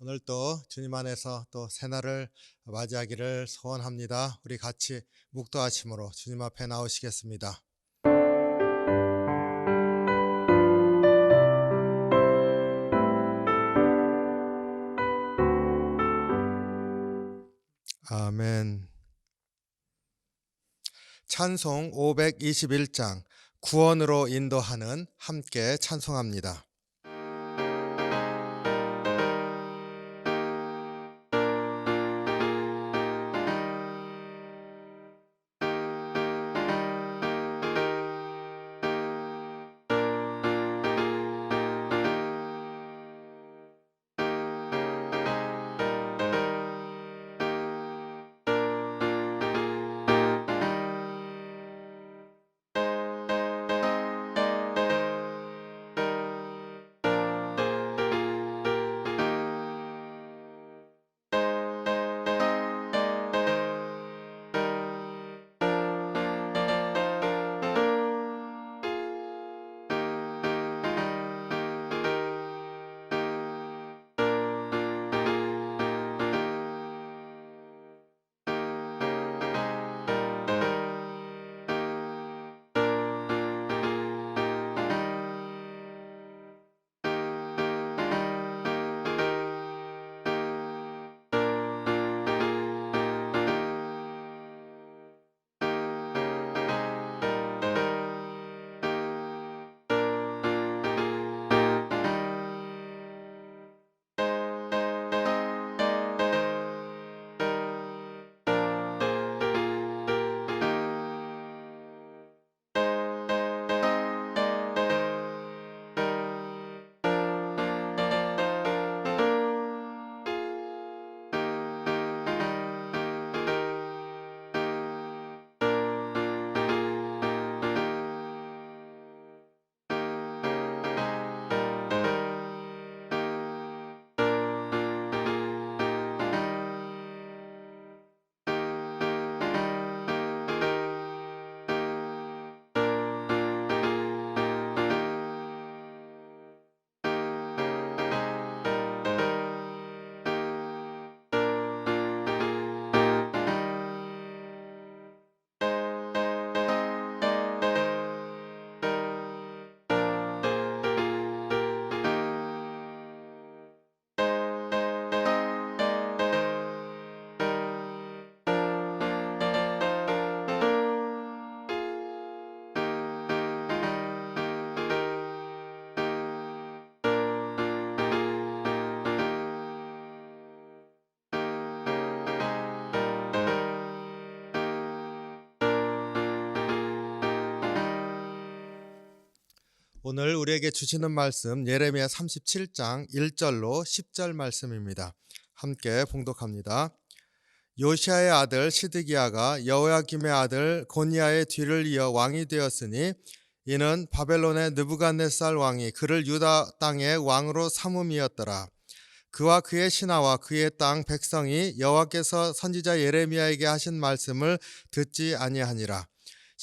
오늘 또 주님 안에서 또 새날을 맞이하기를 소원합니다. 우리 같이 묵도하심으로 주님 앞에 나오시겠습니다. 아멘. 찬송 521장 구원으로 인도하는 함께 찬송합니다. 오늘 우리에게 주시는 말씀 예레미야 37장 1절로 10절 말씀입니다. 함께 봉독합니다. 요시아의 아들 시드기야가 여호야김의 아들 고니야의 뒤를 이어 왕이 되었으니 이는 바벨론의 느부갓네살 왕이 그를 유다 땅의 왕으로 삼음이었더라. 그와 그의 신하와 그의 땅 백성이 여호와께서 선지자 예레미야에게 하신 말씀을 듣지 아니하니라.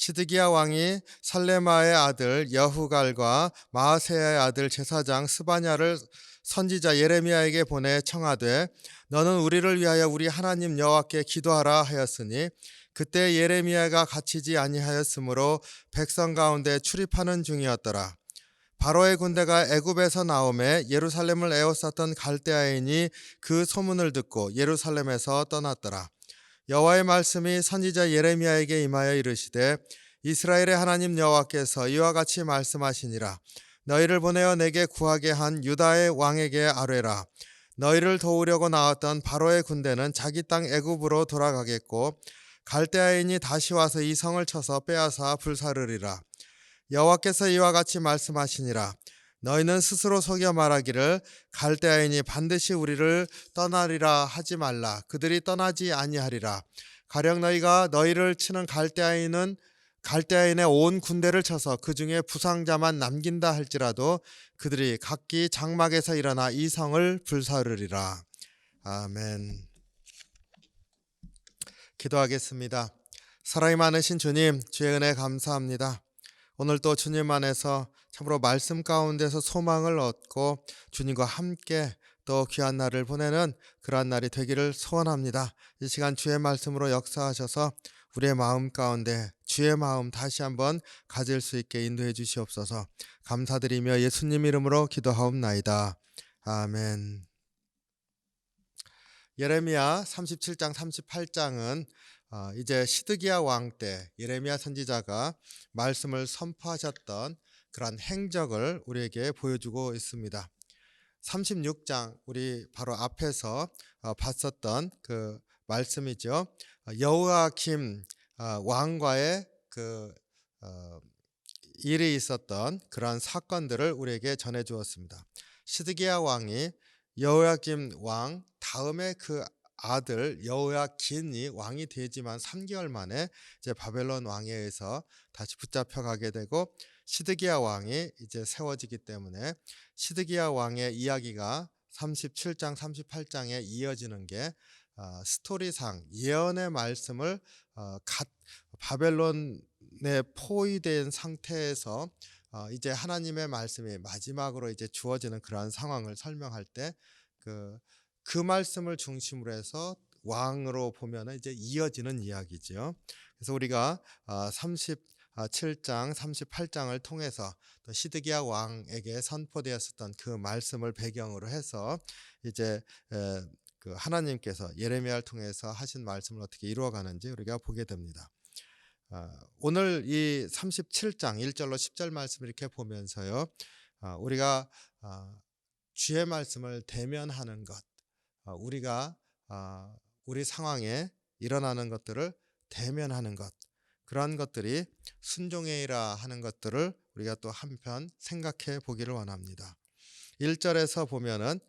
시드기야 왕이 살레마의 아들 여후갈과 마아세야의 아들 제사장 스바냐를 선지자 예레미야에게 보내 청하되 너는 우리를 위하여 우리 하나님 여호와께 기도하라 하였으니 그때 예레미야가 갇히지 아니하였으므로 백성 가운데 출입하는 중이었더라. 바로의 군대가 애굽에서 나오매 예루살렘을 에워쌌던 갈대아인이 그 소문을 듣고 예루살렘에서 떠났더라. 여호와의 말씀이 선지자 예레미야에게 임하여 이르시되 이스라엘의 하나님 여호와께서 이와 같이 말씀하시니라. 너희를 보내어 내게 구하게 한 유다의 왕에게 아뢰라. 너희를 도우려고 나왔던 바로의 군대는 자기 땅 애굽으로 돌아가겠고 갈대아인이 다시 와서 이 성을 쳐서 빼앗아 불사르리라. 여호와께서 이와 같이 말씀하시니라. 너희는 스스로 속여 말하기를 갈대아인이 반드시 우리를 떠나리라 하지 말라. 그들이 떠나지 아니하리라. 가령 너희가 너희를 치는 갈대아인의 온 군대를 쳐서 그 중에 부상자만 남긴다 할지라도 그들이 각기 장막에서 일어나 이 성을 불사르리라. 아멘. 기도하겠습니다. 사랑이 많으신 주님, 주의 은혜 감사합니다. 오늘 또 주님 안에서 참으로 말씀 가운데서 소망을 얻고 주님과 함께 또 귀한 날을 보내는 그러한 날이 되기를 소원합니다. 이 시간 주의 말씀으로 역사하셔서 우리의 마음 가운데 주의 마음 다시 한번 가질 수 있게 인도해 주시옵소서. 감사드리며 예수님 이름으로 기도하옵나이다. 아멘. 예레미야 37장 38장은 이제 시드기야 왕 때 예레미야 선지자가 말씀을 선포하셨던 그런 행적을 우리에게 보여주고 있습니다. 36장 우리 바로 앞에서 봤었던 그 말씀이죠. 여호야김 왕과의 그 일이 있었던 그러한 사건들을 우리에게 전해 주었습니다. 시드기야 왕이 여호야김 왕 다음에 그 아들 여호야긴이 왕이 되지만 3개월 만에 이제 바벨론 왕에 의해서 다시 붙잡혀가게 되고 시드기야 왕이 이제 세워지기 때문에 시드기야 왕의 이야기가 37장 38장에 이어지는 게 스토리상 예언의 말씀을 바벨론에 포위된 상태에서 이제 하나님의 말씀이 마지막으로 이제 주어지는 그러한 상황을 설명할 때 그 말씀을 중심으로 해서 왕으로 보면은 이제 이어지는 이야기죠. 그래서 우리가 37장, 38장을 통해서 또 시드기야 왕에게 선포되었었던 그 말씀을 배경으로 해서 이제 그 하나님께서 예레미야를 통해서 하신 말씀을 어떻게 이루어가는지 우리가 보게 됩니다. 오늘 이 37장 1절로 10절 말씀 이렇게 보면서요, 우리가 주의 말씀을 대면하는 것, 우리가 우리 상황에 일어나는 것들을 대면하는 것, 그러한 것들이 순종이라 하는 것들을 우리가 또 한편 생각해 보기를 원합니다. 1절에서 보면은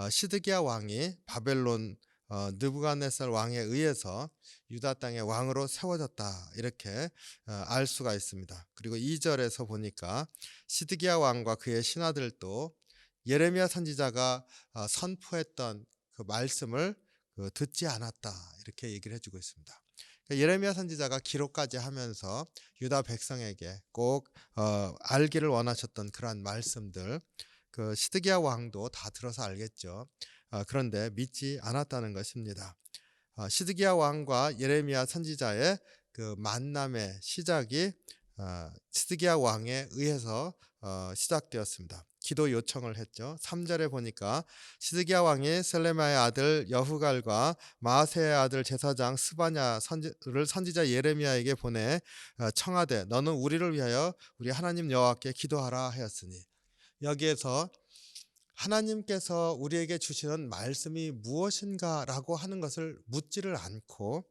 시드기야 왕이 바벨론 느부갓네살 왕에 의해서 유다 땅의 왕으로 세워졌다 이렇게 알 수가 있습니다. 그리고 2절에서 보니까 시드기야 왕과 그의 신하들도 예레미야 선지자가 선포했던 그 말씀을 듣지 않았다 이렇게 얘기를 해주고 있습니다. 예레미야 선지자가 기록까지 하면서 유다 백성에게 꼭 알기를 원하셨던 그러한 말씀들, 그 시드기야 왕도 다 들어서 알겠죠. 그런데 믿지 않았다는 것입니다. 시드기야 왕과 예레미야 선지자의 그 만남의 시작이 시드기야 왕에 의해서 시작되었습니다. 기도 요청을 했죠. 3절에 보니까 시드기야 왕이 셀레마의 아들 여후갈과 마아세의 아들 제사장 스바냐를 선지자 예레미야에게 보내 청하되 너는 우리를 위하여 우리 하나님 여호와께 기도하라 하였으니, 여기에서 하나님께서 우리에게 주시는 말씀이 무엇인가라고 하는 것을 묻지를 않고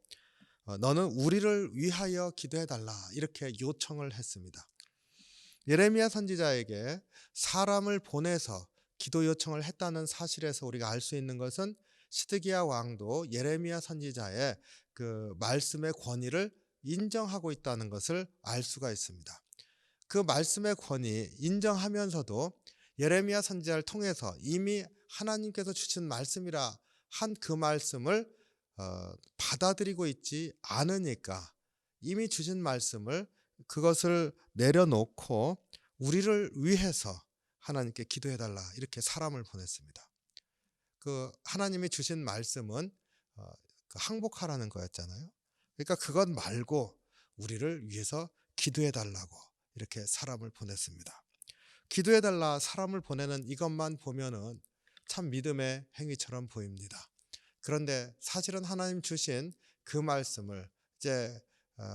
너는 우리를 위하여 기도해달라 이렇게 요청을 했습니다. 예레미야 선지자에게 사람을 보내서 기도 요청을 했다는 사실에서 우리가 알 수 있는 것은 시드기야 왕도 예레미야 선지자의 그 말씀의 권위를 인정하고 있다는 것을 알 수가 있습니다. 그 말씀의 권위 인정하면서도 예레미야 선지자를 통해서 이미 하나님께서 주신 말씀이라 한 그 말씀을 받아들이고 있지 않으니까 이미 주신 말씀을 그것을 내려놓고 우리를 위해서 하나님께 기도해달라 이렇게 사람을 보냈습니다. 그 하나님이 주신 말씀은 항복하라는 거였잖아요. 그러니까 그것 말고 우리를 위해서 기도해달라고 이렇게 사람을 보냈습니다. 기도해달라 사람을 보내는 이것만 보면은 참 믿음의 행위처럼 보입니다. 그런데 사실은 하나님 주신 그 말씀을 이제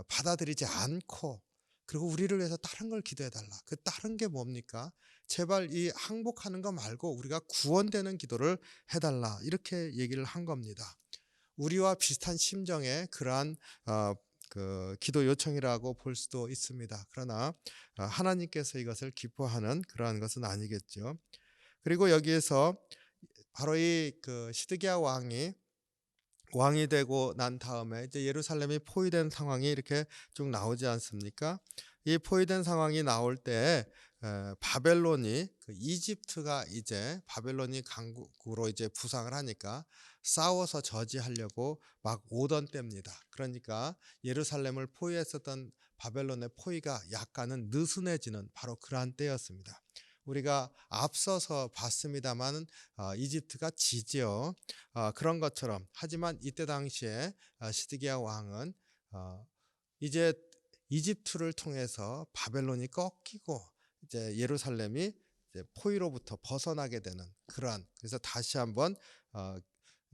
받아들이지 않고 그리고 우리를 위해서 다른 걸 기도해달라. 그 다른 게 뭡니까? 제발 이 항복하는 거 말고 우리가 구원되는 기도를 해달라 이렇게 얘기를 한 겁니다. 우리와 비슷한 심정의 그러한 그 기도 요청이라고 볼 수도 있습니다. 그러나 하나님께서 이것을 기뻐하는 그러한 것은 아니겠죠. 그리고 여기에서 바로 이 그 시드기야 왕이 되고 난 다음에 이제 예루살렘이 포위된 상황이 이렇게 쭉 나오지 않습니까? 이 포위된 상황이 나올 때 바벨론이 이집트가 이제 바벨론이 강국으로 이제 부상을 하니까 싸워서 저지하려고 막 오던 때입니다. 그러니까 예루살렘을 포위했었던 바벨론의 포위가 약간은 느슨해지는 바로 그러한 때였습니다. 우리가 앞서서 봤습니다만 이집트가 지지요. 그런 것처럼 하지만 이때 당시에 시드기야 왕은 이제 이집트를 통해서 바벨론이 꺾이고 이제 예루살렘이 이제 포위로부터 벗어나게 되는 그러한, 그래서 다시 한번 어,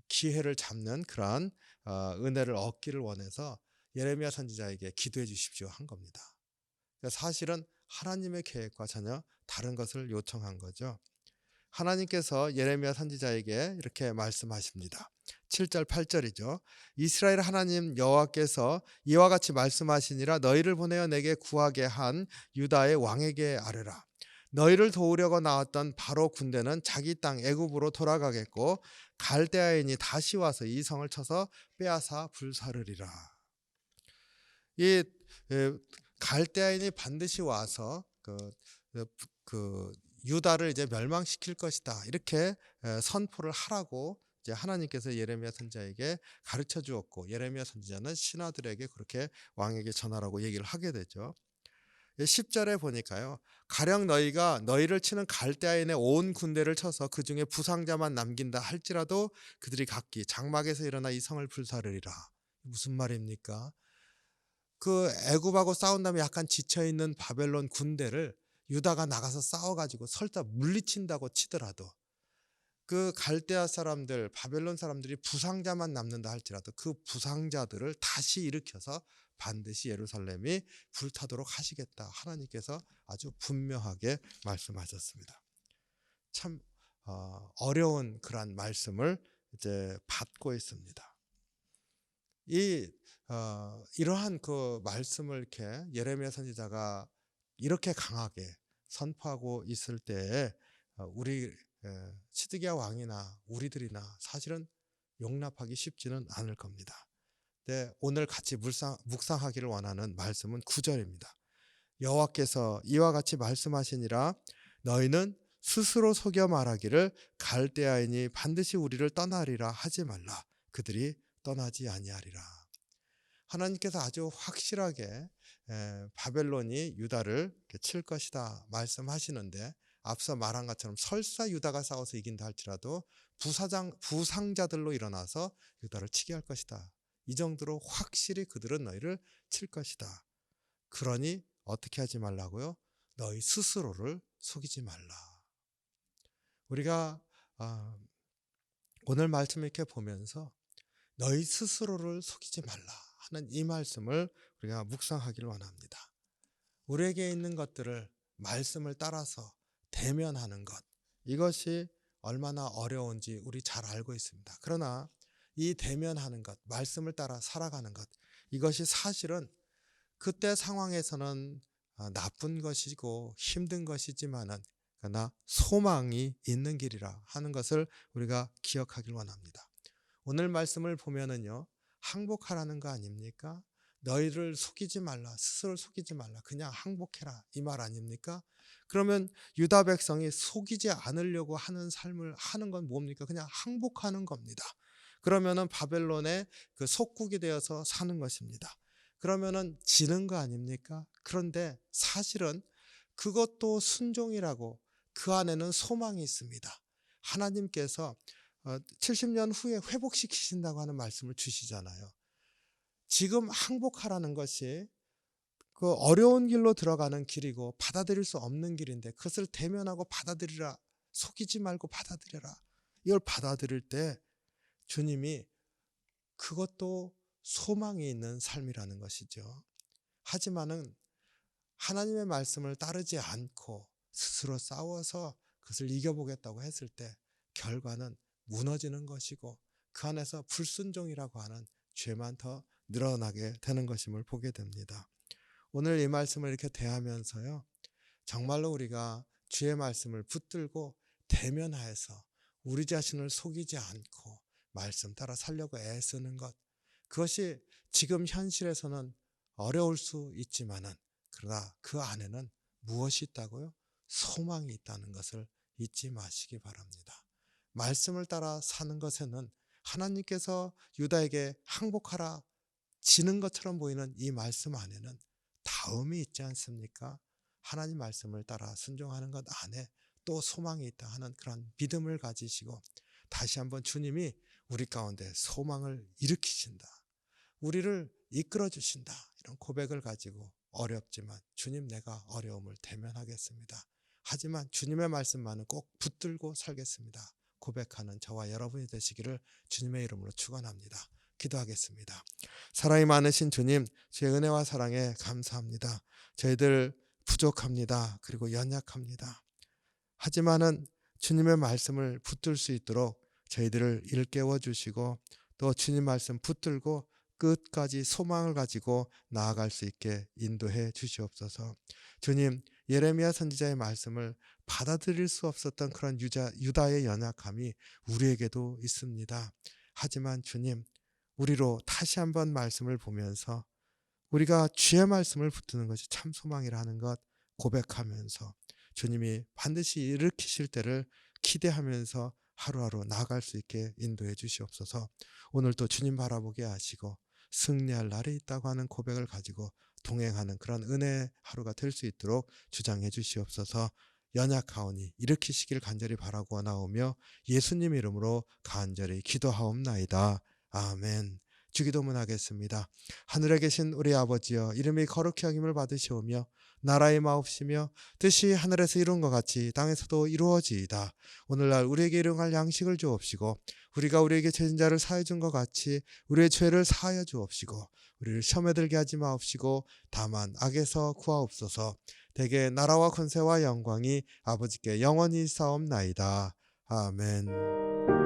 기회를 잡는 그러한 은혜를 얻기를 원해서 예레미야 선지자에게 기도해 주십시오 한 겁니다. 그러니까 사실은 하나님의 계획과 전혀 다른 것을 요청한 거죠. 하나님께서 예레미야 선지자에게 이렇게 말씀하십니다. 7절 8절이죠. 이스라엘 하나님 여호와께서 이와 같이 말씀하시니라. 너희를 보내어 내게 구하게 한 유다의 왕에게 아뢰라. 너희를 도우려고 나왔던 바로 군대는 자기 땅 애굽으로 돌아가겠고 갈대아인이 다시 와서 이 성을 쳐서 빼앗아 불사르리라. 이 갈대아인이 반드시 와서 그 유다를 이제 멸망시킬 것이다, 이렇게 선포를 하라고 이제 하나님께서 예레미야 선지자에게 가르쳐 주었고, 예레미야 선지자는 신하들에게 그렇게 왕에게 전하라고 얘기를 하게 되죠. 10절에 보니까요, 가령 너희가 너희를 치는 갈대아인의 온 군대를 쳐서 그 중에 부상자만 남긴다 할지라도 그들이 각기 장막에서 일어나 이 성을 불사르리라. 무슨 말입니까? 그 애굽하고 싸운 다음에 약간 지쳐있는 바벨론 군대를 유다가 나가서 싸워가지고 설사 물리친다고 치더라도 그 갈대아 사람들, 바벨론 사람들이 부상자만 남는다 할지라도 그 부상자들을 다시 일으켜서 반드시 예루살렘이 불타도록 하시겠다, 하나님께서 아주 분명하게 말씀하셨습니다. 참 어려운 그러한 말씀을 이제 받고 있습니다. 이러한 그 말씀을 이렇게 예레미야 선지자가 이렇게 강하게 선포하고 있을 때에 우리 시드기야 왕이나 우리들이나 사실은 용납하기 쉽지는 않을 겁니다. 근데 오늘 같이 묵상하기를 원하는 말씀은 9절입니다. 여호와께서 이와 같이 말씀하시니라. 너희는 스스로 속여 말하기를 갈대아인이 반드시 우리를 떠나리라 하지 말라. 그들이 떠나지 아니하리라. 하나님께서 아주 확실하게 바벨론이 유다를 칠 것이다 말씀하시는데, 앞서 말한 것처럼 설사 유다가 싸워서 이긴다 할지라도 부상자들로 일어나서 유다를 치게 할 것이다. 이 정도로 확실히 그들은 너희를 칠 것이다. 그러니 어떻게 하지 말라고요? 너희 스스로를 속이지 말라. 우리가 오늘 말씀 이렇게 보면서 너희 스스로를 속이지 말라 하는 이 말씀을 우리가 묵상하기를 원합니다. 우리에게 있는 것들을 말씀을 따라서 대면하는 것, 이것이 얼마나 어려운지 우리 잘 알고 있습니다. 그러나 이 대면하는 것, 말씀을 따라 살아가는 것, 이것이 사실은 그때 상황에서는 나쁜 것이고 힘든 것이지만은 그러나 소망이 있는 길이라 하는 것을 우리가 기억하길 원합니다. 오늘 말씀을 보면은요, 항복하라는 거 아닙니까? 너희를 속이지 말라, 스스로 속이지 말라, 그냥 항복해라, 이 말 아닙니까? 그러면 유다 백성이 속이지 않으려고 하는 삶을 하는 건 뭡니까? 그냥 항복하는 겁니다. 그러면은 바벨론의 그 속국이 되어서 사는 것입니다. 그러면은 지는 거 아닙니까? 그런데 사실은 그것도 순종이라고, 그 안에는 소망이 있습니다. 하나님께서 70년 후에 회복시키신다고 하는 말씀을 주시잖아요. 지금 항복하라는 것이 그 어려운 길로 들어가는 길이고 받아들일 수 없는 길인데, 그것을 대면하고 받아들이라, 속이지 말고 받아들여라. 이걸 받아들일 때 주님이 그것도 소망이 있는 삶이라는 것이죠. 하지만은 하나님의 말씀을 따르지 않고 스스로 싸워서 그것을 이겨보겠다고 했을 때 결과는 무너지는 것이고 그 안에서 불순종이라고 하는 죄만 더 늘어나게 되는 것임을 보게 됩니다. 오늘 이 말씀을 이렇게 대하면서요, 정말로 우리가 주의 말씀을 붙들고 대면하여서 우리 자신을 속이지 않고 말씀 따라 살려고 애쓰는 것, 그것이 지금 현실에서는 어려울 수 있지만은 그러나 그 안에는 무엇이 있다고요? 소망이 있다는 것을 잊지 마시기 바랍니다. 말씀을 따라 사는 것에는 하나님께서 유다에게 항복하라 지는 것처럼 보이는 이 말씀 안에는 다음이 있지 않습니까? 하나님 말씀을 따라 순종하는 것 안에 또 소망이 있다 하는 그런 믿음을 가지시고 다시 한번 주님이 우리 가운데 소망을 일으키신다, 우리를 이끌어 주신다, 이런 고백을 가지고 어렵지만 주님, 내가 어려움을 대면하겠습니다, 하지만 주님의 말씀만은 꼭 붙들고 살겠습니다 고백하는 저와 여러분이 되시기를 주님의 이름으로 축원합니다. 기도하겠습니다. 사랑이 많으신 주님, 주의 은혜와 사랑에 감사합니다. 저희들 부족합니다. 그리고 연약합니다. 하지만은 주님의 말씀을 붙들 수 있도록 저희들을 일깨워 주시고 또 주님 말씀 붙들고 끝까지 소망을 가지고 나아갈 수 있게 인도해 주시옵소서. 주님, 예레미야 선지자의 말씀을 받아들일 수 없었던 그런 유다의 연약함이 우리에게도 있습니다. 하지만 주님, 우리로 다시 한번 말씀을 보면서 우리가 주의 말씀을 붙드는 것이 참 소망이라는 것 고백하면서 주님이 반드시 일으키실 때를 기대하면서 하루하루 나아갈 수 있게 인도해 주시옵소서. 오늘도 주님 바라보게 하시고 승리할 날이 있다고 하는 고백을 가지고 동행하는 그런 은혜의 하루가 될 수 있도록 주장해 주시옵소서. 연약하오니 일으키시길 간절히 바라고 원하오며 예수님 이름으로 간절히 기도하옵나이다. 아멘. 주기도문 하겠습니다. 하늘에 계신 우리 아버지여, 이름이 거룩히 여김을 받으시오며 나라의 마옵시며 뜻이 하늘에서 이룬 것 같이 땅에서도 이루어지이다. 오늘날 우리에게 일용할 양식을 주옵시고 우리가 우리에게 죄진 자를 사하여 준 것 같이 우리의 죄를 사하여 주옵시고 우리를 시험에 들게 하지 마옵시고 다만 악에서 구하옵소서. 대개 나라와 권세와 영광이 아버지께 영원히 있사옵나이다. 아멘.